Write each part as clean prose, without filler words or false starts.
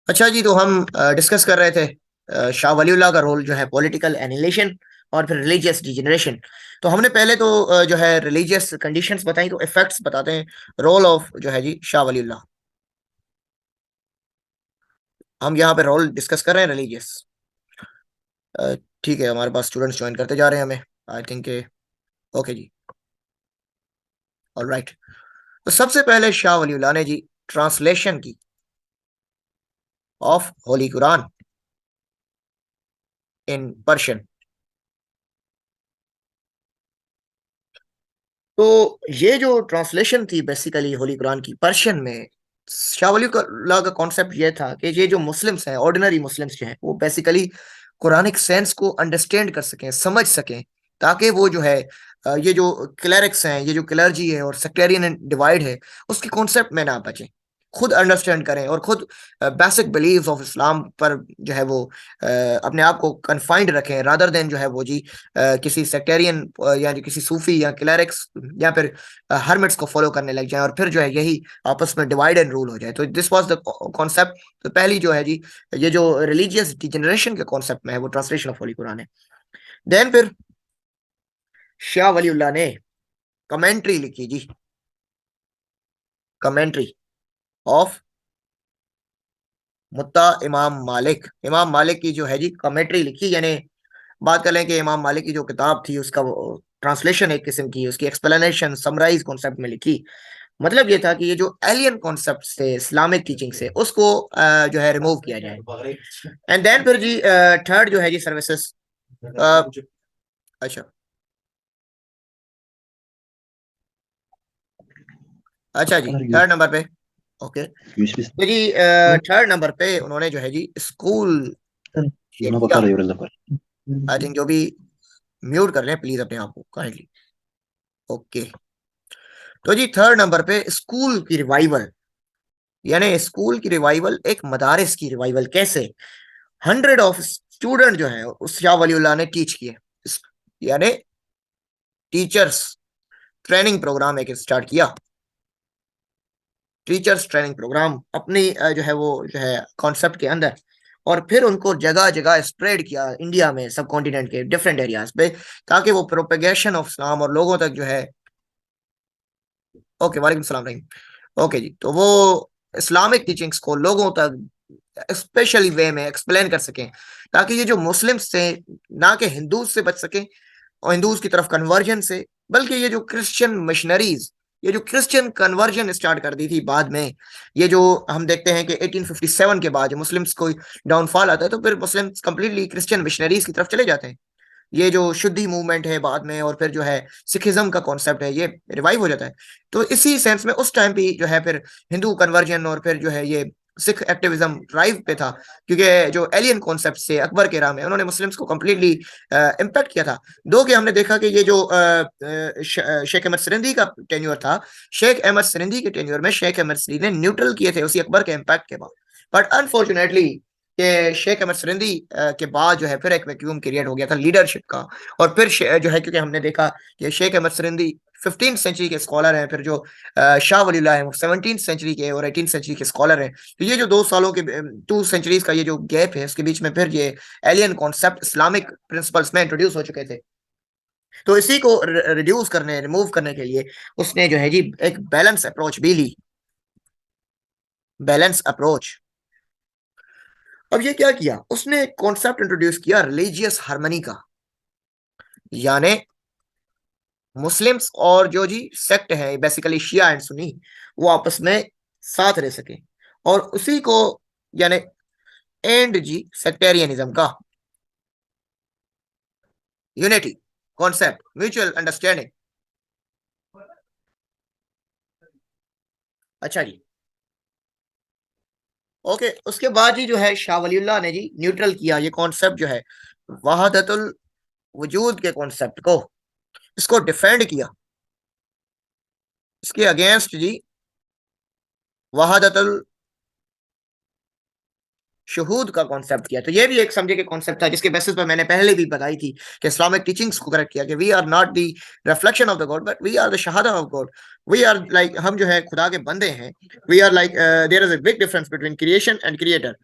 अच्छा जी, तो हम डिस्कस कर रहे थे शाह वलीउल्लाह का रोल जो है पॉलिटिकल एनिहिलेशन और फिर रिलीजियस डिजेनरेशन। तो हमने पहले तो जो है रिलीजियस कंडीशंस बताई, तो इफेक्ट्स बताते हैं रोल ऑफ जो है जी शाह वलीउल्लाह। हम यहाँ पे रोल डिस्कस कर रहे हैं रिलीजियस। ठीक है, हमारे पास स्टूडेंट्स ज्वाइन करते जा रहे हैं हमें, आई थिंक। ओके जी, ऑलराइट। तो सबसे पहले शाह वलीउल्लाह ने जी ट्रांसलेशन की of holy Quran in Persian. तो ये जो ट्रांसलेशन थी बेसिकली होली कुरान की पर्शियन में, शाह वली का कॉन्सेप्ट ये था कि ये जो मुस्लिम्स हैं, ऑर्डिनरी मुस्लिम्स जो हैं, वो बेसिकली कुरानिक सेंस को अंडरस्टैंड कर सकें, समझ सकें, ताकि वो जो है ये जो क्लरिक्स हैं, ये जो क्लर्जी है और सेक्टेरियन डिवाइड है, उसके कॉन्सेप्ट में ना बचें, खुद अंडरस्टैंड करें और खुद बेसिक बिलीव्स ऑफ इस्लाम पर जो है वो अपने आप को कन्फाइंड रखें, रादर देन जो है वो जी किसी सेक्टेरियन या जो किसी सूफी या क्लरिक्स या फिर हर्मिट्स को फॉलो करने लग जाएं और फिर जो है यही आपस में डिवाइड एंड रूल हो जाए। तो दिस वाज द कॉन्सेप्ट। तो पहली जो है जी ये जो रिलीजियस डिजेनरेशन के कॉन्सेप्ट में है वो ट्रांसलेशन ऑफ होली कुरान है। देन फिर शाह वलीउल्लाह ने कमेंट्री लिखी जी, कमेंट्री ऑफ मुत्ता इमाम मालिक की जो है जी कमेंट्री लिखी। यानी बात कर लें कि इमाम मालिक की जो किताब थी उसका ट्रांसलेशन एक किस्म की, उसकी एक्सप्लेनेशन समराइज कॉन्सेप्ट में लिखी। मतलब ये था कि ये जो एलियन कॉन्सेप्ट थे इस्लामिक टीचिंग से, उसको जो है रिमूव किया जाए। एंड देन फिर जी थर्ड जो है जी सर्विसेज। अच्छा, अच्छा जी, थर्ड नंबर पे। ओके, तो जी थर्ड नंबर पे उन्होंने जो है जी स्कूल क्रिएट किया। आई थिंक जो भी म्यूट कर लें प्लीज अपने आप को काइंडली। ओके, तो जी थर्ड नंबर पे स्कूल की रिवाइवल, यानी स्कूल की रिवाइवल, एक मदारिस की रिवाइवल कैसे। 100 ऑफ स्टूडेंट जो है उस शाह वलीउल्लाह ने टीच किए, यानी टीचर्स ट्रेनिंग प्रोग्राम एक स्टार्ट किया। टीचर्स ट्रेनिंग प्रोग्राम अपनी जो है वो जो है कॉन्सेप्ट के अंदर, और फिर उनको जगह जगह स्प्रेड किया इंडिया में, सब कॉन्टिनेंट के डिफरेंट एरियाज पे, ताकि वो प्रोपेगेशन ऑफ इस्लाम और लोगों तक जो है। ओके, वालेकुम सलाम रहीम। ओके जी, तो वो इस्लामिक टीचिंग्स को लोगों तक स्पेशली वे में एक्सप्लेन कर सकें, ताकि ये जो मुस्लिम्स थे ना कि हिंदूज से बच सकें और हिंदूज की तरफ कन्वर्जन से, बल्कि ये जो क्रिश्चियन मिशनरीज, ये जो क्रिश्चियन कन्वर्जन स्टार्ट कर दी थी बाद में, ये जो हम देखते हैं कि 1857 के बाद जो मुस्लिम्स को डाउनफॉल आता है, तो फिर मुस्लिम्स कंप्लीटली क्रिश्चियन मिशनरीज की तरफ चले जाते हैं। ये जो शुद्धि मूवमेंट है बाद में, और फिर जो है सिखिज्म का कॉन्सेप्ट है, ये रिवाइव हो जाता है। तो इसी सेंस में उस टाइम पे जो है फिर हिंदू कन्वर्जन और फिर जो है ये सिख एक्टिविज्म ड्राइव पे था, क्योंकि जो एलियन कॉन्सेप्ट से अकबर के राह में उन्होंने मुस्लिम्स को कम्प्लीटली इम्पैक्ट किया था। दो कि हमने देखा कि ये जो शेख अहमद सरिंदी का टेन्योर था, शेख अहमद सरिंदी के टेन्योर में शेख अहमद सरिंदी ने न्यूट्रल किए थे उसी अकबर के इम्पैक्ट के बाद। बट अनफॉर्चुनेटली कि शेख अहमद सरिंदी के बाद जो है फिर एक वैक्यूम क्रिएट हो गया था लीडरशिप का। और फिर जो है, क्योंकि हमने देखा कि शेख अहमद सरिंदी 15th सेंचुरी के स्कॉलर हैं, फिर जो शाह वलीउल्लाह है वो 17th सेंचुरी के और 18th सेंचुरी के स्कॉलर हैं। तो ये जो 2 सालों के 2 सेंचुरीज का ये जो गैप है, उसके बीच में फिर ये एलियन कॉन्सेप्ट इस्लामिक प्रिंसिपल्स में इंट्रोड्यूस हो चुके थे। तो इसी को रिड्यूस करने, रिमूव करने के लिए उसने जो है जी एक बैलेंस अप्रोच भी ली, बैलेंस अप्रोच। अब ये क्या किया, उसने कॉन्सेप्ट इंट्रोड्यूस किया रिलीजियस हार्मनी का, यानी मुस्लिम्स और जो जी सेक्ट है बेसिकली शिया एंड सुन्नी, वो आपस में साथ रह सके। और उसी को यानी एंड जी सेक्टेरियनिज्म का, यूनिटी कॉन्सेप्ट, म्यूचुअल अंडरस्टैंडिंग। अच्छा जी, ओके, उसके बाद जी जो है शाह वलीउल्लाह ने जी न्यूट्रल किया ये कॉन्सेप्ट जो है वहादतुल वजूद के कॉन्सेप्ट को, इसको डिफेंड किया, इसके अगेंस्ट जी वहादतुल शहूद का कॉन्सेप्ट किया। तो ये भी एक समझे के कॉन्सेप्ट था, जिसके बेसिस पर मैंने पहले भी बताई थी कि इस्लामिक टीचिंग्स को करेक्ट किया कि we are not the reflection of the God, but we are the शहादा of God. We are like, हम जो है खुदा के बंदे हैं। We are like, there is a big difference between creation and creator.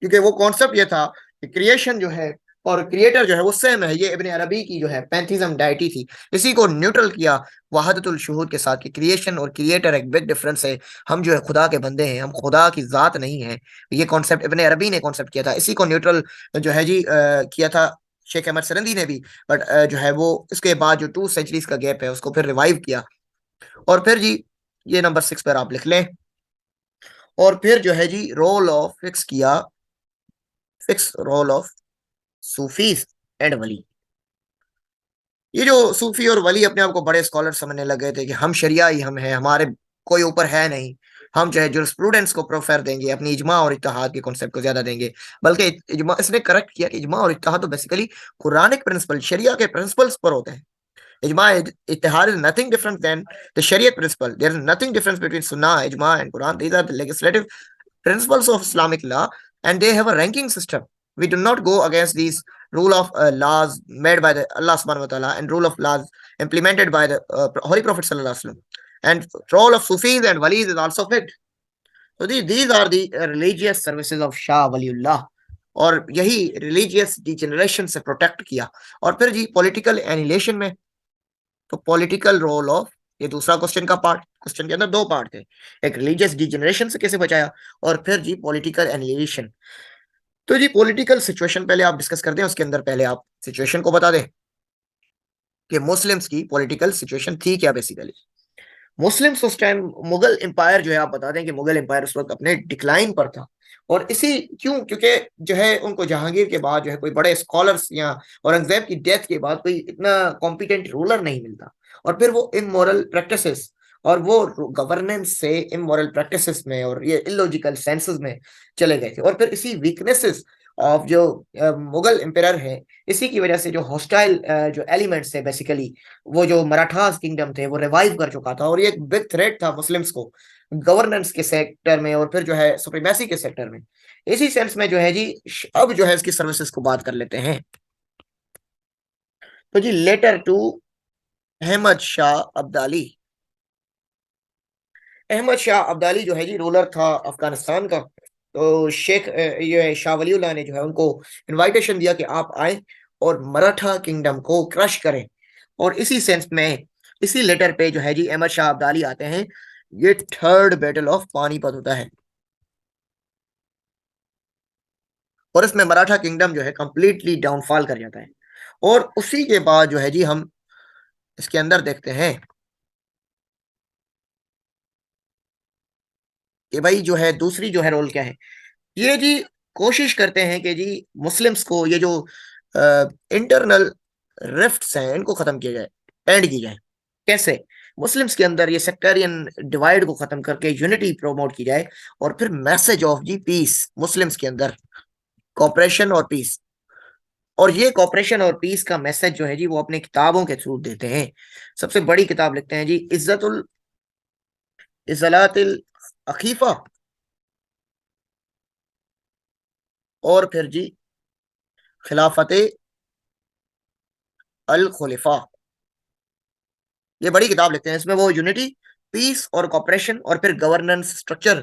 क्योंकि वो कॉन्सेप्ट ये था कि क्रिएशन जो है और क्रिएटर जो है वो सेम है। ये इब्न अरबी की जो है पैंथीज्म डाइटी थी, इसी को न्यूट्रल किया वहादतुल शुहूद के साथ कि क्रिएशन और क्रिएटर एक बिग डिफरेंस है। हम जो है खुदा के बंदे हैं, हम खुदा की जात नहीं है। ये कॉन्सेप्ट इब्न अरबी ने कॉन्सेप्ट किया था, इसी को न्यूट्रल जो है जी किया था शेख अहमद सरंदी ने भी। बट जो है वो इसके बाद जो 2 सेंचुरीज का गैप है उसको फिर रिवाइव किया। और फिर जी ये नंबर 6 पर आप लिख लें। और फिर जो है जी रोल ऑफ फिक्स किया, fix role of Sufis and वली। ये जो सूफी और वली अपने आप को बड़े स्कॉलर समझने लगे थे कि हम शरिया ही हम हैं, हमारे कोई ऊपर है नहीं, हम चाहे जुरिस्प्रूडेंस को प्रोफर देंगे, अपनी इजमा और इत्तेहाद के कॉन्सेप्ट को ज्यादा देंगे। बल्कि इजमा, इसने करेक्ट किया कि इजमा और इत्तेहाद तो बेसिकली कुरानिक प्रिंसिपल, शरिया के प्रिंसिपल्स पर होते हैं। इजमा इत्तेहाद is nothing different than the Shariat principle. There is nothing difference between Sunnah, Ijma, and Quran. These are the legislative principles of Islamic law, and they have a ranking system. We do not go against these rule of laws made by the Allah subhanahu wa ta'ala and rule of laws implemented by the Holy Prophet sallallahu alaihi wasallam. And role of Sufis and Walis is also fit. So these are the religious services of Shah Waliullah. और यही religious degeneration से protect किया। और फिर जी political annihilation में, तो political role of, ये दूसरा क्वेश्चन का पार्ट, क्वेश्चन के अंदर 2 पार्ट थे, एक रिलीजियस डिजेनरेशन से कैसे बचाया और फिर जी पॉलिटिकल एनिलेशन। तो जी पॉलिटिकल सिचुएशन पहले आप डिस्कस करते हैं, उसके अंदर पहले आप सिचुएशन को बता दें कि मुस्लिम्स की पॉलिटिकल सिचुएशन थी क्या। बेसिकली मुस्लिम्स उस टाइम, मुगल एम्पायर जो है, आप बता दें कि मुगल एम्पायर उस वक्त अपने डिक्लाइन पर था। और इसी क्यों, क्योंकि जो है उनको जहांगीर के बाद जो है कोई बड़े स्कॉलर्स या औरंगजेब की डेथ के बाद कोई इतना कॉम्पिटेंट रूलर नहीं मिलता। और फिर वो इमोरल प्रैक्टिसेस और वो गवर्नेंस से इमोरल प्रैक्टिसेस में और ये इलॉजिकल सेंसेस में चले गए थे। और फिर इसी वीकनेसेस ऑफ जो मुगल एम्पायर है, इसी की वजह से जो हॉस्टाइल जो एलिमेंट्स थे बेसिकली, वो जो मराठास किंगडम थे वो रिवाइव कर चुका था। और ये एक बिग थ्रेट था मुस्लिम्स को गवर्नेंस के सेक्टर में और फिर जो है सुप्रीमेसी के सेक्टर में। इसी सेंस में जो है जी अब जो है इसकी सर्विसेज को बात कर लेते हैं। तो जी लेटर टू अहमद शाह अब्दाली। अहमद शाह अब्दाली जो है जी रूलर था अफगानिस्तान का। तो शेख ये शाह वलीउल्लाह ने जो है उनको इनविटेशन दिया कि आप आए और मराठा किंगडम को क्रश करें। और इसी सेंस में, इसी लेटर पे जो है जी अहमद शाह अब्दाली आते हैं। ये थर्ड बैटल ऑफ पानीपत होता है और इसमें मराठा किंगडम जो है कंप्लीटली डाउनफॉल कर जाता है। और उसी के बाद जो है जी हम इसके अंदर देखते हैं कि भाई जो है दूसरी जो है रोल क्या है। ये जी कोशिश करते हैं कि जी मुस्लिम्स को ये जो इंटरनल रिफ्ट्स हैं इनको खत्म किया जाए, एंड की जाए। कैसे? मुस्लिम्स के अंदर ये सेक्टेरियन डिवाइड को खत्म करके यूनिटी प्रमोट की जाए। और फिर मैसेज ऑफ जी पीस मुस्लिम्स के अंदर, कॉपरेशन और पीस। और ये कॉपरेशन और पीस का मैसेज जो है जी वो अपने किताबों के थ्रू देते हैं। सबसे बड़ी किताब लिखते हैं जी इज्जतुल इजलातिल अखीफा। और फिर जी खिलाफत अल खुलिफा। ये बड़ी किताब लिखते हैं, इसमें वो यूनिटी, पीस और कॉपरेशन और फिर गवर्नेंस स्ट्रक्चर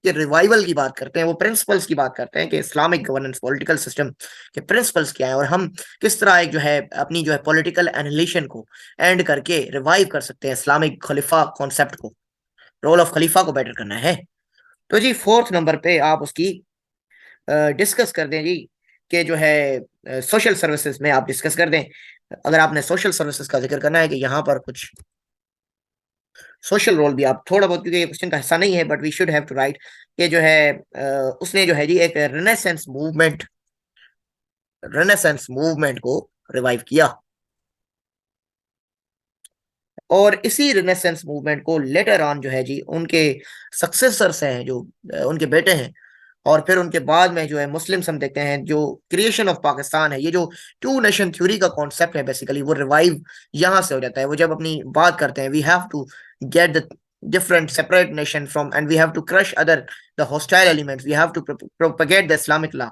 के रिवाइवल की बात करते हैं। वो प्रिंसिपल्स की बात करते हैं कि इस्लामिक गवर्नेंस पॉलिटिकल सिस्टम के प्रिंसिपल्स क्या है और हम किस तरह एक जो है अपनी जो है पॉलिटिकल एनालिशन को एंड करके रिवाइव कर सकते हैं इस्लामिक खलीफा कॉन्सेप्ट को, रोल ऑफ खलीफा को बेटर करना है। तो जी 4th नंबर पे आप उसकी डिस्कस कर दें जी कि जो है सोशल सर्विसेज में आप डिस्कस कर दें। अगर आपने सोशल सर्विसेज का जिक्र करना है कि यहाँ पर कुछ सोशल रोल भी आप थोड़ा बहुत, क्योंकि ये क्वेश्चन का हिस्सा नहीं है but we should have to write कि जो है उसने जो है जी एक रेनेसेंस मूवमेंट को रिवाइव किया। और इसी रेनेसेंस मूवमेंट को लेटर ऑन जो है जी उनके सक्सेसर्स हैं जो उनके बेटे हैं। और फिर उनके बाद में जो है मुस्लिम्स हम देखते हैं जो क्रिएशन ऑफ पाकिस्तान है, ये जो 2 नेशन थ्योरी का कॉन्सेप्ट है बेसिकली वो रिवाइव यहाँ से हो जाता है। वो जब अपनी बात करते हैं we have to get the different separate nation from and we have to crush other the hostile elements, we have to propagate the Islamic law।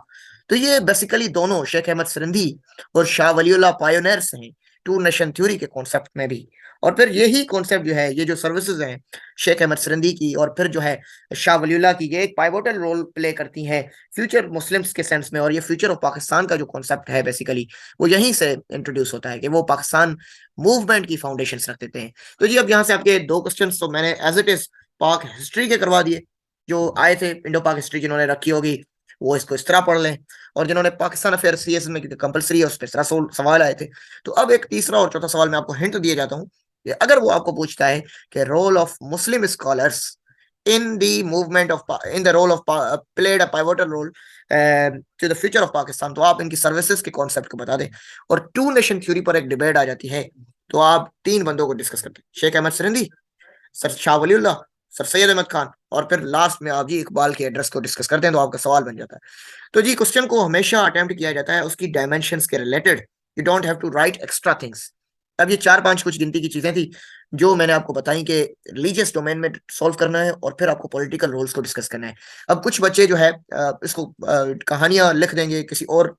तो ये बेसिकली दोनों शेख अहमद सरंदी और शाह वलीउल्लाह पायोनियर्स हैं 2 नेशन थ्योरी के कॉन्सेप्ट में भी। और फिर यही कॉन्सेप्ट जो है, ये जो सर्विसेज हैं शेख अहमद सिरंदी की और फिर जो है शाह वलीउल्लाह की, ये एक पाइवोटल रोल प्ले करती हैं फ्यूचर मुस्लिम्स के सेंस में। और ये फ्यूचर ऑफ पाकिस्तान का जो कॉन्सेप्ट है बेसिकली वो यहीं से इंट्रोड्यूस होता है कि वो पाकिस्तान मूवमेंट की फाउंडेशन रख देते हैं। तो जी अब यहाँ से आपके दो क्वेश्चन तो मैंने एज इट इज पाक हिस्ट्री के करवा दिए। जो आए थे इंडो पाक हिस्ट्री जिन्होंने रखी होगी वो इसको इस तरह पढ़ लें, और जिन्होंने पाकिस्तान अफेयर सीएस में कंपलसरी है उस पर सवाल आए थे। तो अब एक तीसरा और चौथा सवाल मैं आपको हिंट दिए जाता हूँ कि अगर वो आपको पूछता है कि role of Muslim scholars in the movement of in the role of played a pivotal role to the future of Pakistan, तो आप इनकी सर्विसेज के कॉन्सेप्ट को बता दें। और टू नेशन थ्योरी पर एक डिबेट आ जाती है, तो आप तीन बंदों को डिस्कस करते हैं, शेख अहमद सिरंदी, सर शाह वलीउल्लाह, सर सैयद अहमद खान, और फिर लास्ट में आप जी इकबाल के एड्रेस को डिस्कस करते हैं, तो आपका सवाल बन जाता है। तो जी क्वेश्चन को हमेशा अटेम्प्ट किया जाता है उसकी डायमेंशंस के रिलेटेड। You don't have to write extra things. अब ये चार पांच कुछ गिनती की चीजें थी जो मैंने आपको बताई कि रिलीजियस डोमेन में सॉल्व करना है और फिर आपको पॉलिटिकल रोल्स को डिस्कस करना है। अब कुछ बच्चे जो है इसको कहानियां लिख देंगे किसी और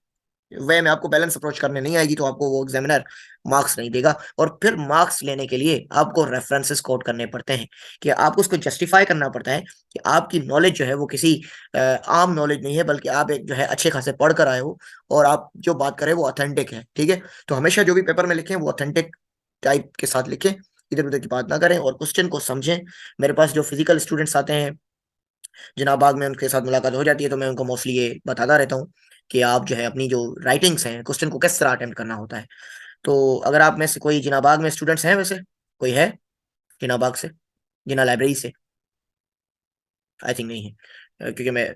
वे में, आपको बैलेंस अप्रोच करने नहीं आएगी, तो आपको वो एग्जामिनर मार्क्स नहीं देगा। और फिर मार्क्स लेने के लिए आपको रेफरेंसेस कोट करने पड़ते हैं, कि आपको उसको जस्टिफाई करना पड़ता है कि आपकी नॉलेज जो है वो किसी आम नॉलेज नहीं है, बल्कि आप एक जो है अच्छे खासे पढ़ कर आए हो और आप जो बात करें वो ऑथेंटिक है। ठीक है, तो हमेशा जो भी पेपर में लिखें वो ऑथेंटिक टाइप के साथ लिखें, इधर उधर की बात ना करें और क्वेश्चन को समझें। मेरे पास जो फिजिकल स्टूडेंट्स आते हैं जिनाब बाग में, उनके साथ मुलाकात हो जाती है, तो मैं उनको मोस्टली ये बताता रहता हूँ कि आप जो है अपनी जो राइटिंग्स हैं क्वेश्चन को किस तरह अटेम्प्ट करना होता है। तो अगर आप में से कोई जिना बाग में स्टूडेंट्स हैं, वैसे कोई है जिना बाग से, जिना लाइब्रेरी से? आई थिंक नहीं है, क्योंकि मैं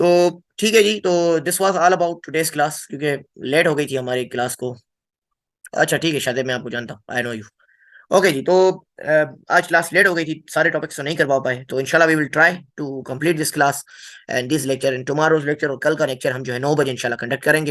तो ठीक है जी। तो this was all about today's class, क्योंकि लेट हो गई थी हमारी क्लास को। अच्छा ठीक है, शायद मैं आपको जानता हूँ, आई नो यू। ओके जी, तो आज क्लास लेट हो गई थी, सारे टॉपिक्स तो नहीं करवा पाए, तो इंशाल्लाह we will try to complete this class and this lecture and tomorrow's lecture, और कल का लेक्चर हम जो है 9 बजे इंशाल्लाह कंडक्ट करेंगे।